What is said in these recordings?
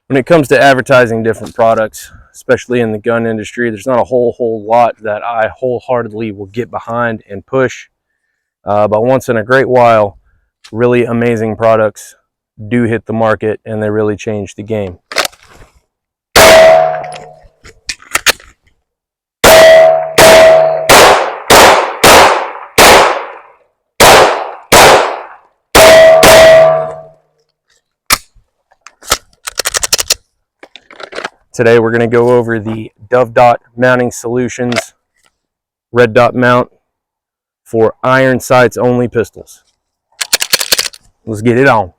When it comes to advertising different products, especially in the gun industry, there's not a whole lot that I wholeheartedly will get behind and push. But once in a great while, really amazing products do hit the market and they really change the game. Today we're going to go over the DoveDot Mounting Solutions red dot mount for iron sights only pistols. Let's get it on.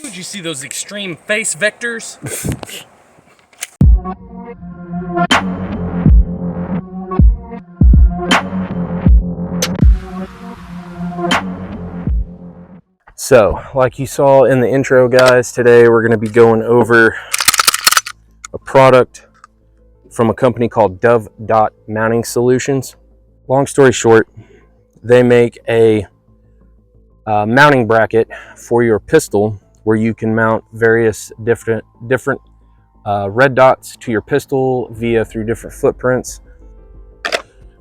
Did you see those extreme face vectors? So, like you saw in the intro, guys, today we're going to be going over a product from a company called DoveDot Mounting Solutions. Long story short, they make a mounting bracket for your pistol where you can mount various different red dots to your pistol through different footprints.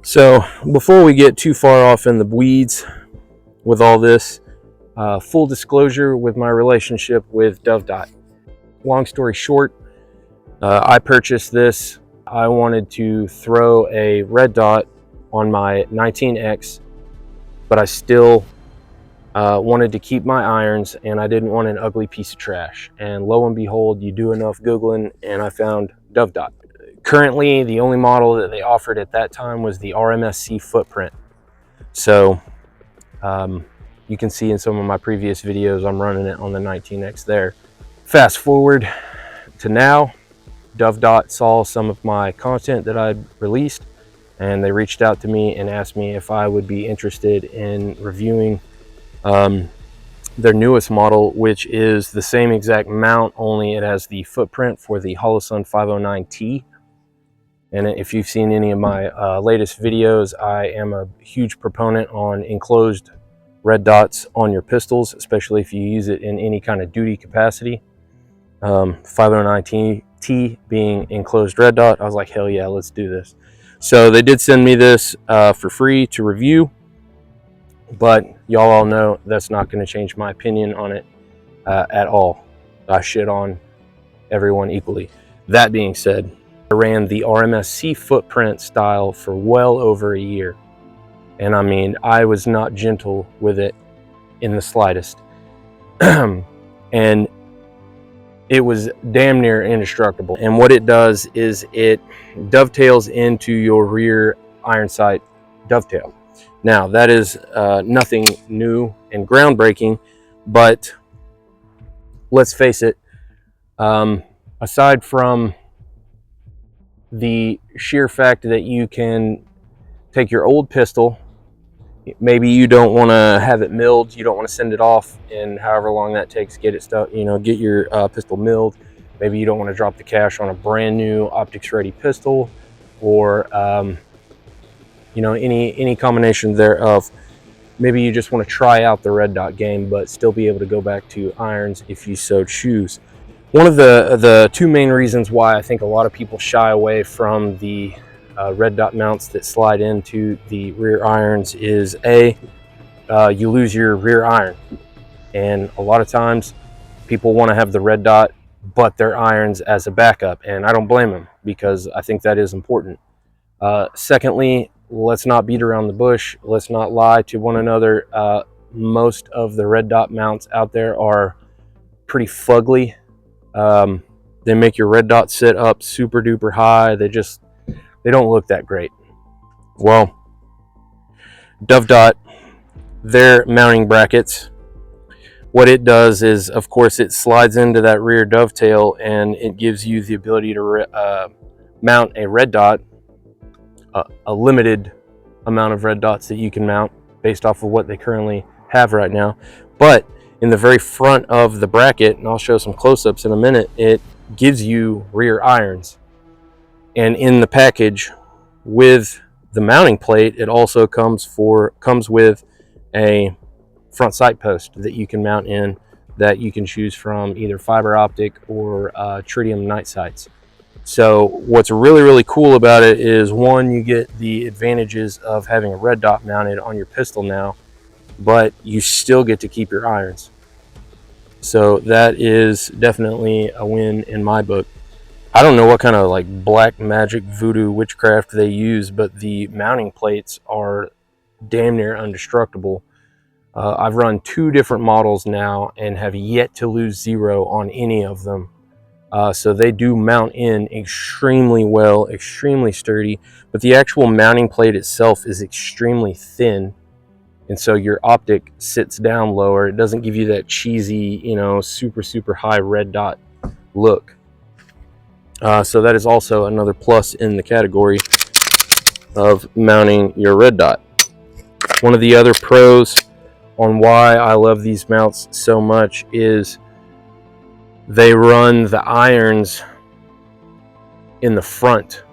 So before we get too far off in the weeds with all this, full disclosure with my relationship with DoveDot. Long story short, I purchased this. I wanted to throw a red dot on my 19X, but I still wanted to keep my irons, and I didn't want an ugly piece of trash. And lo and behold, you do enough Googling and I found DoveDot. Currently, the only model that they offered at that time was the RMSC footprint. So you can see in some of my previous videos, I'm running it on the 19X there. Fast forward to now, DoveDot saw some of my content that I'd released, and they reached out to me and asked me if I would be interested in reviewing their newest model, which is the same exact mount, only it has the footprint for the Holosun 509T. And if you've seen any of my latest videos, I am a huge proponent on enclosed red dots on your pistols, especially if you use it in any kind of duty capacity. 509T being enclosed red dot, I was like, hell yeah, let's do this. So they did send me this for free to review, but y'all all know that's not going to change my opinion on it at all. I shit on everyone equally. That being said, I ran the RMSC footprint style for well over a year. And I mean, I was not gentle with it in the slightest. And it was damn near indestructible. And what it does is it dovetails into your rear iron sight dovetail. Now, that is nothing new and groundbreaking, but let's face it, aside from the sheer fact that you can take your old pistol, maybe you don't want to have it milled, you don't want to send it off in however long that takes, get it stuck, get your pistol milled. Maybe you don't want to drop the cash on a brand new optics ready pistol, or any combination thereof. Maybe you just want to try out the red dot game, but still be able to go back to irons if you so choose. One of the two main reasons why I think a lot of people shy away from the red dot mounts that slide into the rear irons is you lose your rear iron, and a lot of times people want to have the red dot but their irons as a backup, and I don't blame them, because I think that is important. Secondly, let's not beat around the bush. Let's not lie to one another. most of the red dot mounts out there are pretty fugly. They make your red dot sit up super duper high. They don't look that great. Well, DoveDot, their mounting brackets, what it does is, of course, it slides into that rear dovetail and it gives you the ability to mount a red dot, a limited amount of red dots that you can mount based off of what they currently have right now. But in the very front of the bracket, and I'll show some close-ups in a minute, it gives you rear irons. And in the package with the mounting plate, it also comes with a front sight post that you can mount in, that you can choose from either fiber optic or tritium night sights. So what's really cool about it is, one, you get the advantages of having a red dot mounted on your pistol now, but you still get to keep your irons. So that is definitely a win in my book. I don't know what kind of like black magic voodoo witchcraft they use, but the mounting plates are damn near indestructible. I've run 2 different models now and have yet to lose 0 on any of them. So they do mount in extremely well, extremely sturdy, but the actual mounting plate itself is extremely thin. And so your optic sits down lower. It doesn't give you that cheesy, you know, super high red dot look. So that is also another plus in the category of mounting your red dot. One of the other pros on why I love these mounts so much is they run the irons in the front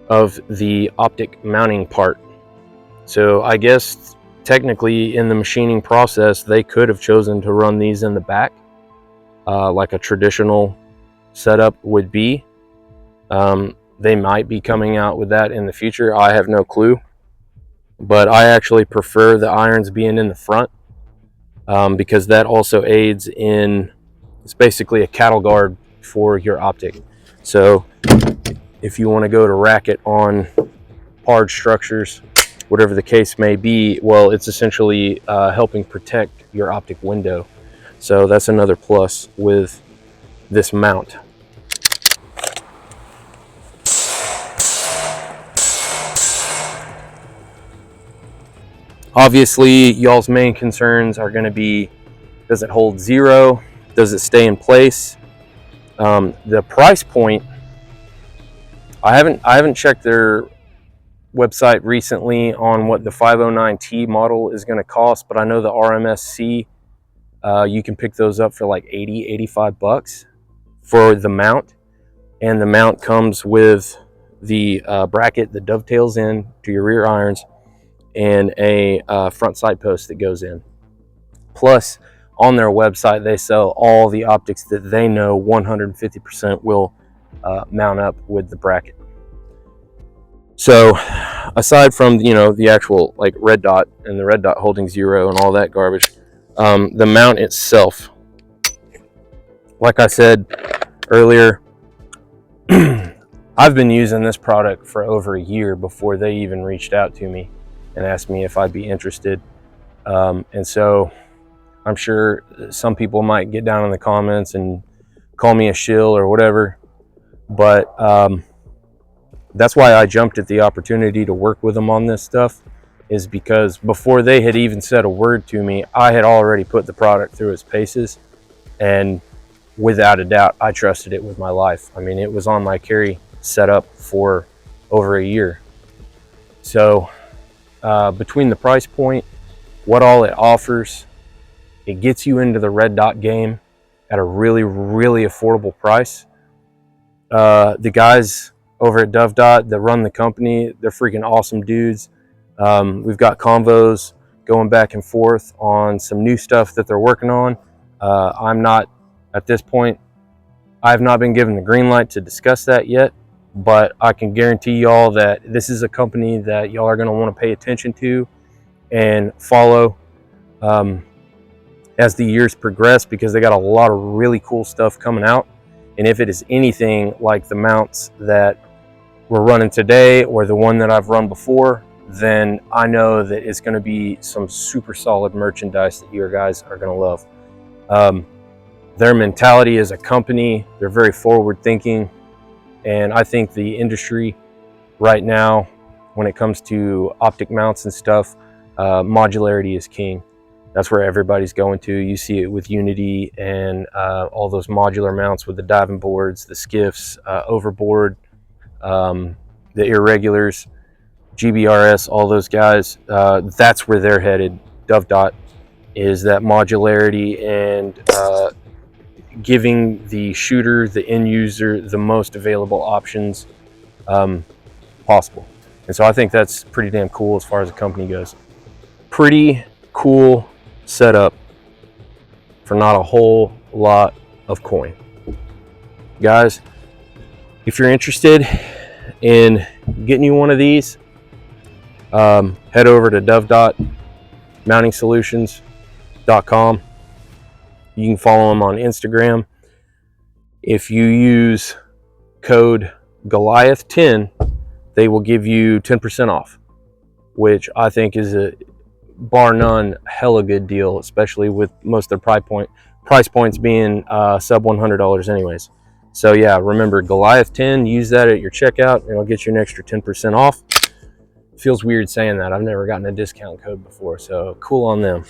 of the optic mounting part. So I guess technically in the machining process, they could have chosen to run these in the back, like a traditional setup would be. They might be coming out with that in the future. I have no clue, but I actually prefer the irons being in the front, because that also aids in, it's basically a cattle guard for your optic. So if you want to go to rack it on hard structures, whatever the case may be, well, it's essentially helping protect your optic window. So that's another plus with this mount. Obviously, y'all's main concerns are going to be, does it hold 0? Does it stay in place? The price point, I haven't checked their website recently on what the 509T model is going to cost, but I know the RMSC, you can pick those up for like 85 bucks for the mount. And the mount comes with the bracket that dovetails in to your rear irons and a front sight post that goes in. Plus, on their website, they sell all the optics that they know 150% will mount up with the bracket. So aside from, you know, the actual like red dot and the red dot holding 0 and all that garbage, the mount itself, like I said earlier, I've been using this product for over a year before they even reached out to me and asked me if I'd be interested. And so I'm sure some people might get down in the comments and call me a shill or whatever, but that's why I jumped at the opportunity to work with them on this stuff, is because before they had even said a word to me, I had already put the product through its paces, and without a doubt, I trusted it with my life. I mean, it was on my carry setup for over a year. So between the price point, what all it offers, it gets you into the red dot game at a really affordable price. The guys over at DoveDot that run the company, they're freaking awesome dudes. We've got convos going back and forth on some new stuff that they're working on. I'm not, at this point, I have not been given the green light to discuss that yet, but I can guarantee y'all that this is a company that y'all are going to want to pay attention to and follow as the years progress, because they got a lot of really cool stuff coming out. And if it is anything like the mounts that we're running today or the one that I've run before, then I know that it's going to be some super solid merchandise that you guys are going to love. Their mentality as a company, they're very forward thinking, and I think the industry right now, when it comes to optic mounts and stuff, modularity is king. That's where everybody's going to. You see it with Unity and all those modular mounts with the diving boards, the skiffs, overboard, the irregulars, GBRS, all those guys. That's where they're headed. DoveDot is that modularity and giving the shooter, the end user, the most available options possible. And so I think that's pretty damn cool as far as the company goes. Pretty cool setup for not a whole lot of coin. Guys, if you're interested in getting you one of these, head over to DoveDot Mounting Solutions.com. You can follow them on Instagram. If you use code Goliath10, they will give you 10% off, which I think is a bar none hella good deal, especially with most of their price points being sub $100 anyways. So yeah, remember Goliath10, use that at your checkout and it'll get you an extra 10% off. Feels weird saying that. I've never gotten a discount code before, so cool on them.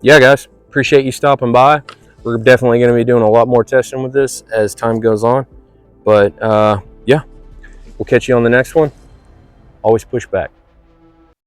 Yeah, guys, appreciate you stopping by. We're definitely going to be doing a lot more testing with this as time goes on. But yeah, we'll catch you on the next one. Always push back.